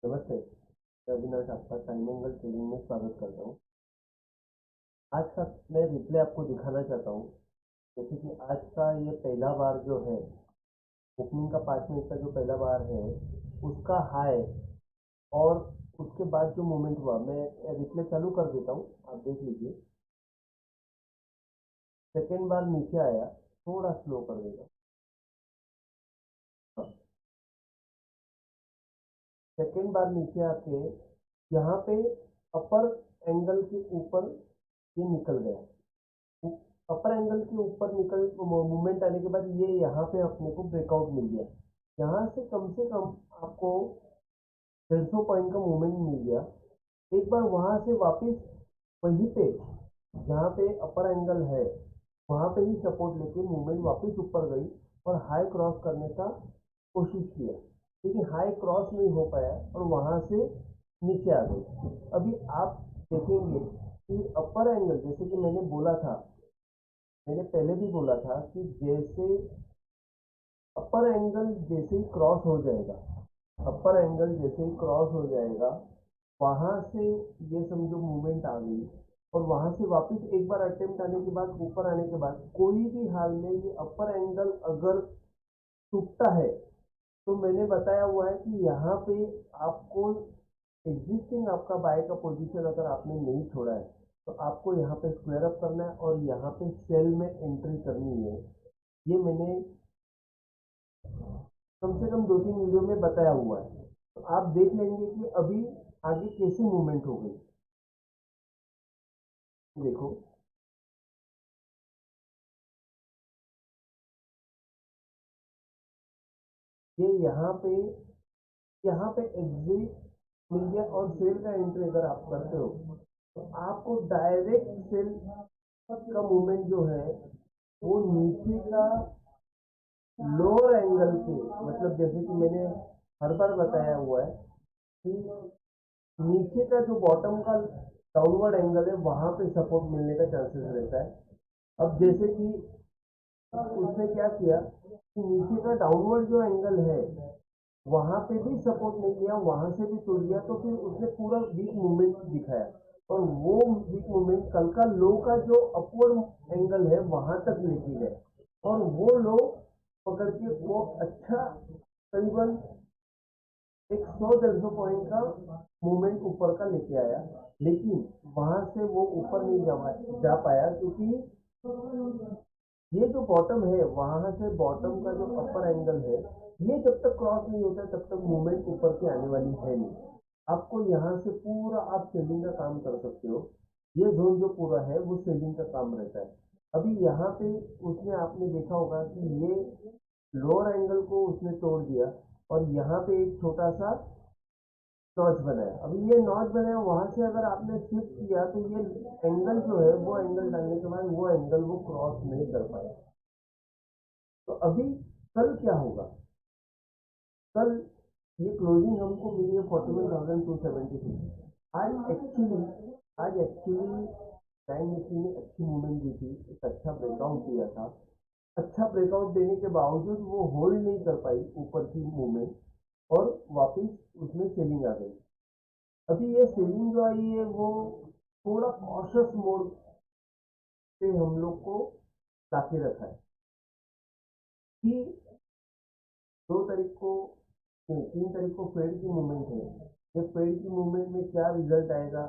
नमस्ते, मैं अविनाश आपका टाइम एंगल ट्रेडिंग में स्वागत करता हूँ। आज का मैं रिप्ले आपको दिखाना चाहता हूँ। जैसे कि आज का ये पहला बार जो है, ओपनिंग का 5 मिनट का जो पहला बार है, उसका हाई और उसके बाद जो मूवमेंट हुआ, मैं रिप्ले चालू कर देता हूँ, आप देख लीजिए। सेकेंड बार नीचे आया, थोड़ा स्लो कर देता हूँ। सेकेंड बार नीचे आके यहाँ पे अपर एंगल के ऊपर ये निकल गया। अपर एंगल के ऊपर निकल मूवमेंट आने के बाद ये यहाँ पे अपने को ब्रेकआउट मिल गया। यहाँ से कम आपको 150 पॉइंट का मूवमेंट मिल गया। एक बार वहां से वापस वहीं पे जहाँ पे अपर एंगल है, वहां पे ही सपोर्ट लेके मूवमेंट वापस ऊपर गई और हाई क्रॉस करने का कोशिश किया, लेकिन हाई क्रॉस नहीं हो पाया और वहां से नीचे आ गई। अभी आप देखेंगे कि अपर एंगल, जैसे कि मैंने पहले भी बोला था कि जैसे अपर एंगल जैसे ही क्रॉस हो जाएगा, अपर एंगल जैसे ही क्रॉस हो जाएगा, वहां से ये समझो मूवमेंट आ गई और वहां से वापस एक बार अटेम्प्ट आने के बाद, ऊपर आने के बाद, कोई भी हाल में ये अपर एंगल अगर टूटता है तो मैंने बताया हुआ है कि यहाँ पे आपको एग्जिस्टिंग आपका बाय का पोजीशन अगर आपने नहीं छोड़ा है तो आपको यहाँ पे स्क्वायर अप करना है और यहाँ पे सेल में एंट्री करनी है। ये मैंने कम से कम 2-3 वीडियो में बताया हुआ है, तो आप देख लेंगे कि अभी आगे कैसे मूवमेंट हो गई। देखो, ये यहाँ पे एग्जिट मिल गया और सेल का एंट्री अगर आप करते हो तो आपको डायरेक्ट सेल का मूवमेंट जो है वो नीचे का लोअर एंगल के, मतलब जैसे कि मैंने हर बार बताया हुआ है कि नीचे का जो बॉटम का डाउनवर्ड एंगल है वहां पे सपोर्ट मिलने का चांसेस रहता है। अब जैसे कि उसने क्या किया कि नीचे का डाउनवर्ड जो एंगल है वहां पे भी सपोर्ट नहीं किया, वहां से भी तोड़ दिया, तो फिर उसने पूरा वीक मूवमेंट दिखाया और वो वीक मूवमेंट कल का लो का जो अपवर्ड एंगल है वहां तक लेके गए और वो लो पकड़ के वो अच्छा करीबन एक 100-150 पॉइंट का मूवमेंट ऊपर का लेके आया। लेकिन वहां से वो ऊपर नहीं जा पाया क्योंकि ये जो बॉटम है, वहां से बॉटम का जो अपर एंगल है, ये जब तक क्रॉस नहीं होता तब तक मूवमेंट ऊपर की आने वाली है नहीं। आपको यहाँ से पूरा आप सेलिंग का काम कर सकते हो। ये जोन जो पूरा है वो सेलिंग का काम रहता है। अभी यहाँ पे उसने, आपने देखा होगा कि ये लोअर एंगल को उसने तोड़ दिया और यहाँ पे एक छोटा सा नॉच बनाया। अभी ये नॉच बनाया, वहां से अगर आपने शिफ्ट किया तो ये एंगल जो है वो एंगल डालने के बाद वो एंगल वो क्रॉस नहीं कर पाया। तो अभी कल क्या होगा? कल ये क्लोजिंग हमको मिली है 41,276। आज एक्चुअली टाइम निफ्टी ने अच्छी मूवमेंट दी थी, एक अच्छा ब्रेकआउट दिया था। अच्छा ब्रेकआउट देने के बावजूद वो होल्ड नहीं कर पाई ऊपर की मूवमेंट और वापिस उसमें सेलिंग आ गई। अभी ये सेलिंग जो आई है वो थोड़ा कॉशियस मोड पे हम लोग को लाके रखा है कि 2 तारीख को, नहीं, 3 तारीख को फेड की मूवमेंट है। ये फेड की मूवमेंट में क्या रिजल्ट आएगा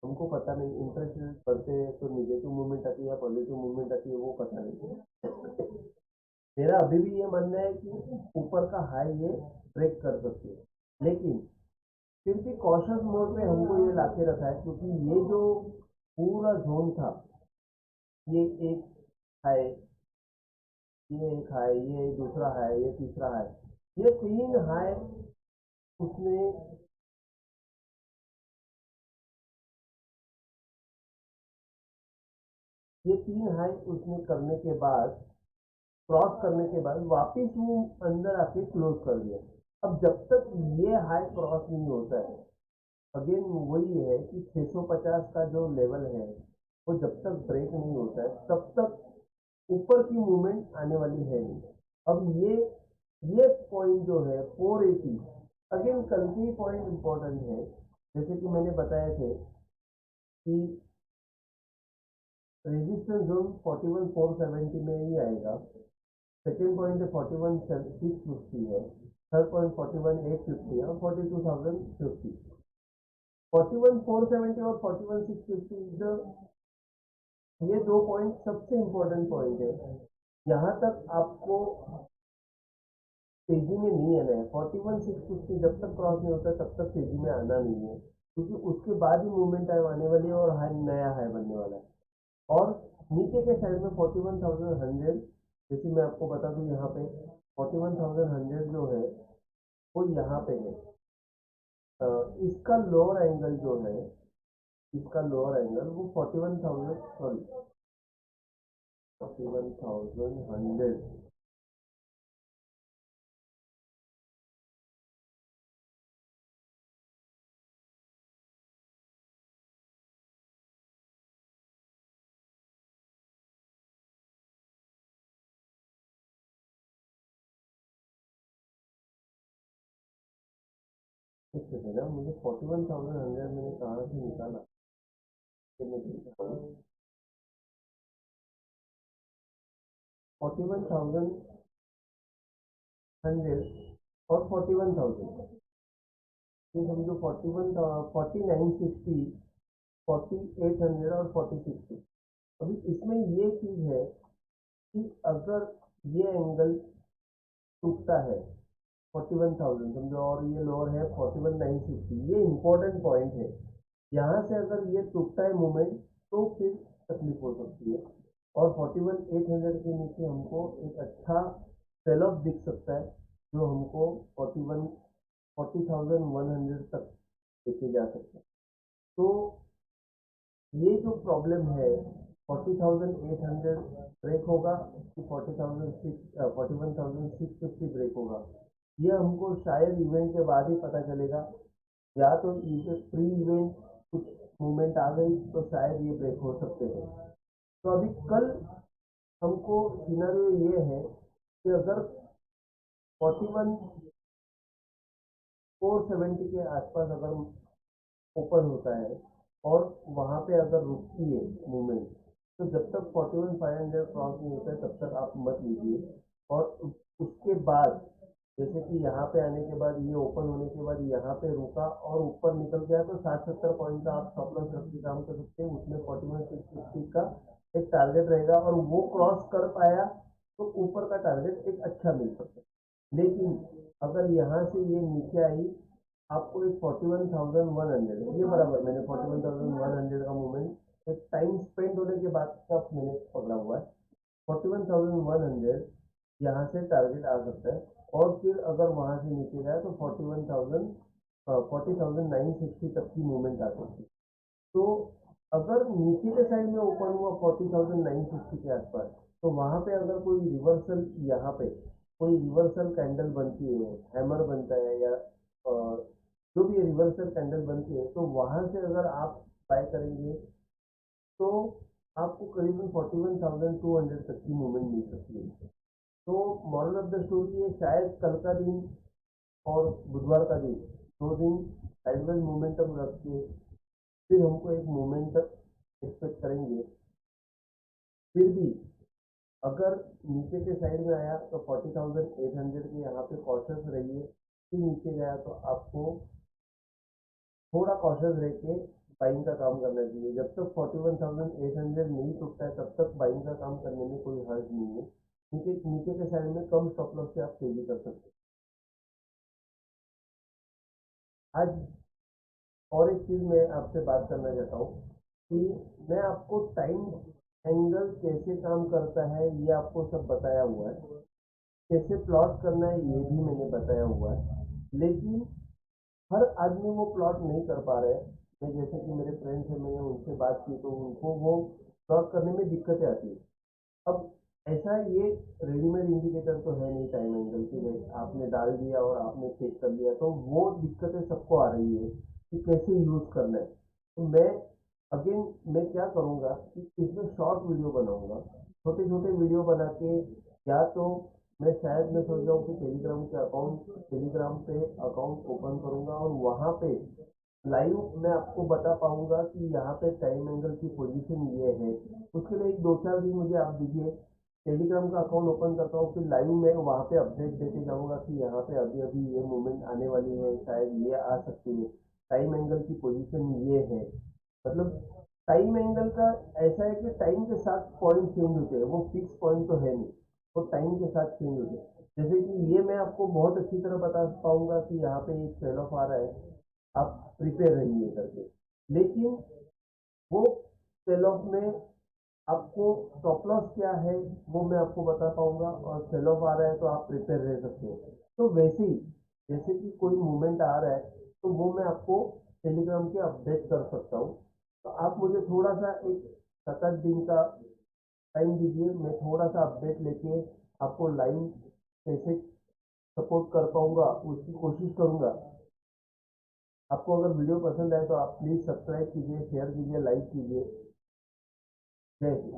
हमको पता नहीं। इंटरेस्ट रेट बढ़ते हैं तो निगेटिव मूवमेंट आती है या पॉजिटिव मूवमेंट आती है वो पता नहीं। मेरा अभी भी ये मानना है कि ऊपर का हाई ये ब्रेक कर सकते हैं, लेकिन फिर भी कॉशियस मोड में हमको ये लाके रखा है क्योंकि ये जो पूरा जोन था, ये एक हाई, ये एक हाई, ये दूसरा हाई, ये तीसरा हाई, ये 3 हाई उसने, ये 3 हाई उसने करने के बाद, क्रॉस करने के बाद वापिस वो अंदर आके क्लोज कर दिया। अब जब तक ये हाई क्रॉस नहीं होता है, अगेन वही है कि 650 का जो लेवल है वो जब तक ब्रेक नहीं होता है तब तक ऊपर की मूवमेंट आने वाली है नहीं। अब ये पॉइंट जो है 480, अगेन कल की पॉइंट इम्पोर्टेंट है, जैसे कि मैंने बताया थे कि रेजिस्टेंस जोन 41,470 में ही आएगा। सेकेंड पॉइंट है 41,650 है। थर्ड पॉइंट 41,850 है और 42,050। 41,470 और 41,650 ये दो पॉइंट सबसे इम्पोर्टेंट पॉइंट है। यहाँ तक आपको तेजी में नहीं आना है। 41,650 जब तक क्रॉस नहीं होता तब तक तेजी में आना नहीं है, क्योंकि उसके बाद ही मूवमेंट आने वाली है और हाई नया हाई बनने वाला है। और नीचे के साइड में 41,100, जैसे मैं आपको बता दूं यहाँ पे 41,100 जो है वो यहाँ पे है। इसका लोअर एंगल जो है, इसका लोअर एंगल वो 41,000 सॉरी 41,100। एक सेकेंड ना, मुझे 41,100 मैंने कहाँ से निकाला कि मैं देख रहा हूँ। 41,100 और 41,000, ये समझो 4960, 4800 और 4060। अभी इसमें ये चीज है कि अगर ये एंगल टूटता है 41,000 समझो और ये लोअर है 41,960, ये इंपॉर्टेंट पॉइंट है। यहाँ से अगर ये टूटता है मूवमेंट तो फिर तकलीफ हो सकती है। और 41,800 के नीचे हमको एक अच्छा सेल ऑफ दिख सकता है, जो हमको 40,100 तक लेके जा सकता है। तो ये जो प्रॉब्लम है, 40,800 ब्रेक होगा कि 41,650 ब्रेक होगा, ये हमको शायद इवेंट के बाद ही पता चलेगा। या तो प्री इवेंट कुछ मूवमेंट आ गई तो शायद ये ब्रेक हो सकते हैं। तो अभी कल हमको सिनेरियो ये है कि अगर 41,470 के आसपास अगर ओपन होता है और वहाँ पे अगर रुकती है मूवमेंट, तो जब तक 41,500 क्रॉस नहीं होता है तब तक आप मत लीजिए। और उसके बाद जैसे कि यहाँ पे आने के बाद ये ओपन होने के बाद यहाँ पे रुका और ऊपर निकल गया तो 60-70 पॉइंट का आप स्टॉप लॉस रख के काम कर सकते हैं। उसमें 41,650 का एक टारगेट रहेगा और वो क्रॉस कर पाया तो ऊपर का टारगेट एक अच्छा मिल सकता है। लेकिन अगर यहाँ से ये नीचे आई, आपको एक 41,100 ये बराबर, मैंने 41,100 का मूवमेंट एक टाइम स्पेंड होने के बाद का मैंने पकड़ा हुआ है। 41,100 यहाँ से टारगेट आ सकता है। और फिर अगर वहाँ से नीचे जाए तो 40,960 तक की मूवमेंट आ सकती है। तो अगर नीचे के साइड में ओपन हुआ 40,960 के आसपास, तो वहां पे अगर कोई रिवर्सल, यहाँ पे कोई रिवर्सल कैंडल बनती है, हैमर बनता है या जो भी रिवर्सल कैंडल बनती है, तो वहां से अगर आप बाय करेंगे तो आपको करीबन 41,200 तक की मूवमेंट मिल सकती है। तो मॉरल ऑफ द स्टोरी है, शायद कल का दिन और बुधवार का दिन, 2 दिन साइडवेज मोमेंटम रख के फिर हमको एक मोमेंट एक्सपेक्ट करेंगे। फिर भी अगर नीचे के साइड में आया तो 40,800 के यहाँ पे कॉशियस रहिए। फिर नीचे गया तो आपको थोड़ा कॉशियस रह के बाइंग का काम करना चाहिए। जब तक 41,800 नहीं टूटता है तब तक बाइंग का काम करने में कोई हर्ज नहीं है। नीचे नीचे के साइड में कम स्टॉप लॉस से आप तेजी कर सकते हैं। आज और एक चीज़ मैं आपसे बात करना चाहता हूँ कि मैं आपको टाइम एंगल कैसे काम करता है ये आपको सब बताया हुआ है, कैसे प्लॉट करना है ये भी मैंने बताया हुआ है। लेकिन हर आदमी वो प्लॉट नहीं कर पा रहे हैं। मैं जैसे कि मेरे फ्रेंड्स हैं, मैंने उनसे बात की तो उनको वो प्लॉट करने में दिक्कतें आती है। अब ऐसा ये रेडीमेड इंडिकेटर तो है नहीं टाइम एंगल की, आपने डाल दिया और आपने चेक कर लिया, तो वो दिक्कतें सबको आ रही है कि कैसे यूज करना है। तो अगेन मैं क्या करूँगा कि इसमें शॉर्ट वीडियो बनाऊंगा, छोटे छोटे वीडियो बना के, या तो मैं शायद मैं सोच रहा हूँ कि टेलीग्राम पे अकाउंट ओपन करूंगा और वहां पे लाइव मैं आपको बता पाऊंगा कि यहाँ पे टाइम एंगल की पोजीशन ये है। उसके लिए एक 2-4 दिन मुझे आप दीजिए। टेलीग्राम का अकाउंट ओपन करता हूँ, फिर लाइव में वहाँ पे अपडेट देते जाऊंगा कि यहाँ पे अभी अभी ये मूवमेंट आने वाली है, शायद ये आ सकती है, टाइम एंगल की पोजीशन ये है। मतलब टाइम एंगल का ऐसा है कि टाइम के साथ पॉइंट चेंज होते हैं, वो फिक्स पॉइंट तो है नहीं, वो टाइम के साथ चेंज होते हैं। जैसे कि ये मैं आपको बहुत अच्छी तरह बता पाऊंगा कि यहाँ पे एक सेल ऑफ आ रहा है, आप प्रिपेयर रहिए करके। लेकिन वो सेल ऑफ में आपको स्टॉप लॉस क्या है वो मैं आपको बता पाऊंगा, और सेल ऑफ आ रहा है तो आप प्रिपेयर रह सकते हो। तो वैसे ही जैसे कि कोई मूवमेंट आ रहा है तो वो मैं आपको टेलीग्राम के अपडेट कर सकता हूँ। तो आप मुझे थोड़ा सा एक 7-8 दिन का टाइम दीजिए, मैं थोड़ा सा अपडेट लेके आपको लाइव कैसे सपोर्ट कर पाऊंगा उसकी कोशिश करूंगा। आपको अगर वीडियो पसंद आए तो आप प्लीज़ सब्सक्राइब कीजिए, शेयर कीजिए, लाइक कीजिए। जय हिंद।